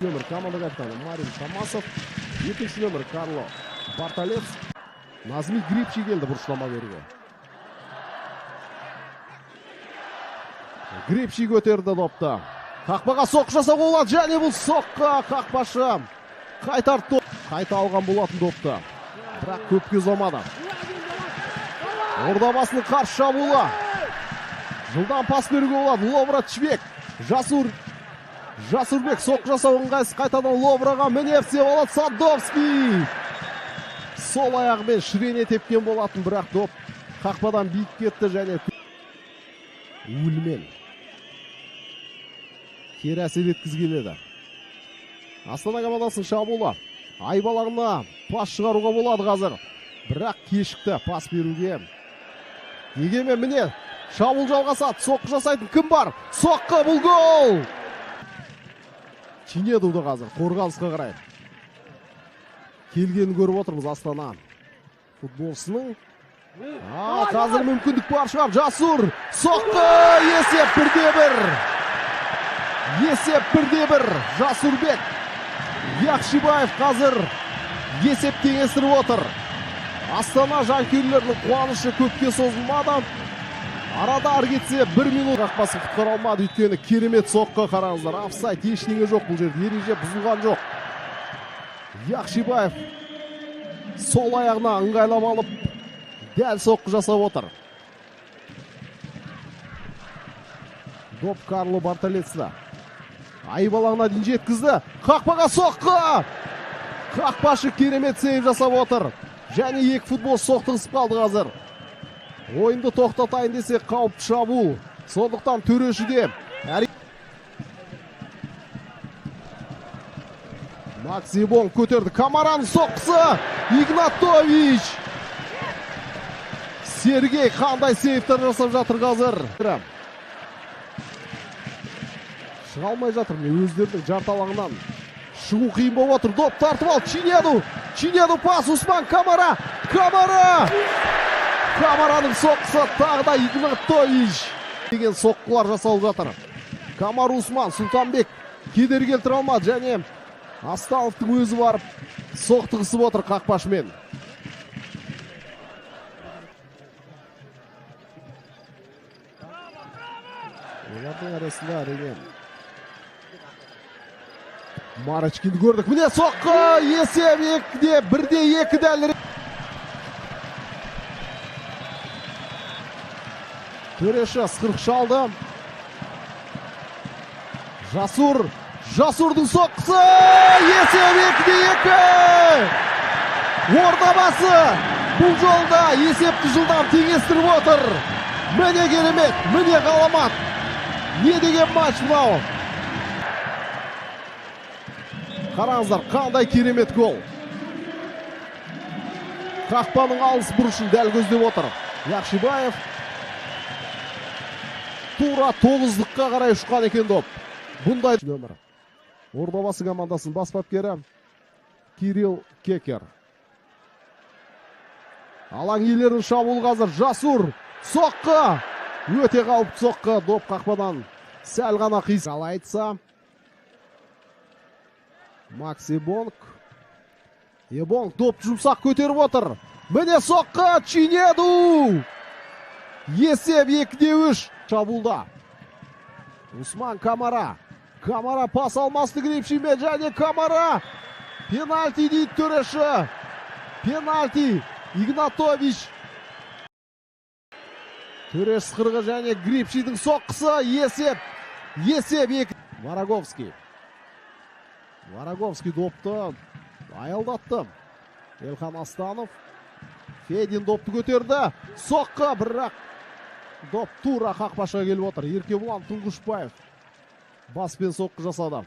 Нөмір команда капитаны Марин Томасов, екінші нөмір Карло Барталец, Назми Грипчи келді бұрышлама беруге. Грипчи көтерді допты. Қақпаға соққы жасауға болады, және бұл соққы қақпашы қайтарды. Қайта алған болатын допты. Бірақ көпке ұзамады. Ордабасының қарсы шабуылы. Жылдан пас беруге болады. Ловрат Чбек. Жасурбек соққы жасау ыңғайсыз, қайтадан Ловраға міне алады Садовский. Сол аяғымен шірене тепкен болатын, бірақ доп қақпадан биік кетті және өлмен кері әсер еткізген еді. Астана командасының шабуылы. Айбалағына пас шығаруға болады қазір. Бірақ кешікті пас беруге. Дегенмен міне шабуыл жалғасады. Соққы жасайтын кім бар? Соққы, бұл гол! Чинедуды қазір қорғанысқа қарай келгенін көріп отырмыз Астана футболшысының. Қазір мүмкіндік бар шығар. Жасур, соққы, есеп 1-1. Есеп 1-1. Жасурбек Яқшибаев қазір есеп теңестіріп отыр. Астана жанкүйерлерінің қуанышы көпке созылмады. Арада кетсе 1 минут қақпасын құтқара алмады, өйткені керемет соққы. Қараңыздар, офсайд ештеңе жоқ бұл жерде, ереже бұзылған жоқ. Яқшибаев сол аяғына ыңғайлап алып дәл соққы жасап отыр. Доп Карло Барталецті. Айбалағына дейін жеткізді. Қақпаға соққы! Қақпашы керемет сейв жасап отыр. Және екі футбол соқтығысып қалды қазір. Ойынды тоқтатайын десе қауіпті шабуыл. Сондықтан төрешіде Максибон көтерді. Камараның соққысы. Игнатович. Сергей қандай сейвтер жасап жатыр қазір. Шыға алмай жатыр. Өздерінің жарталағынан шығу қиын болып отыр. Доп тартып ал. Чинеду пас. Усман Камара. Камараның соққысы, тағы да Игнатович деген соққылар жасалып жатыр. Камар Усман, Сұлтанбек кедергі келтіре алмады және Астановтың өзі барып соқтығысып отыр қақпашымен. Олардың арасында әрине Марочкинді көрдік. Міне соққы, есеп 1-2 дәлірек. Төреші ысқырық шалды. Жасурдың соққысы. Есеп 2-2. Ордабасы бұл жолда есепті жылдам теңестіріп отыр. Міне керемет, міне ғаламат. Не деген матч мынау. Қараңыздар, қандай керемет гол. Қақпаның алыс бұрышын дәл көздеп отыр Яқшибаев. Тура 9-лыққа қарай ұшқан екен доп. Бұндай нөмір. Ордабасы командасының бас бапкері Кирилл Кекер. Алаң иелерінің шабуылы қазір. Жасур, соққы. Өте қауіпті соққы. Доп қақпадан сәл ғана қисал айтса. Максибонг. Ебонг доп жұмсақ көтеріп отыр. Міне соққы. Чинеду. Есеп 2-3. Шабуылда. Усман Камара. Камара пас алмасты Грипчимен және Камара. Пенальти дейді төреші. Пенальти. Игнатович. Төреш сқырғы және Грипчидің соққысы. Есеп 2. Вараговский допты аялдатты. Элхан Астанов. Федин допты көтерді. Соққы, бірақ доп тура қақпашыға келіп отыр. Еркебұлан Тұңғышбаев баспен соққы жасады.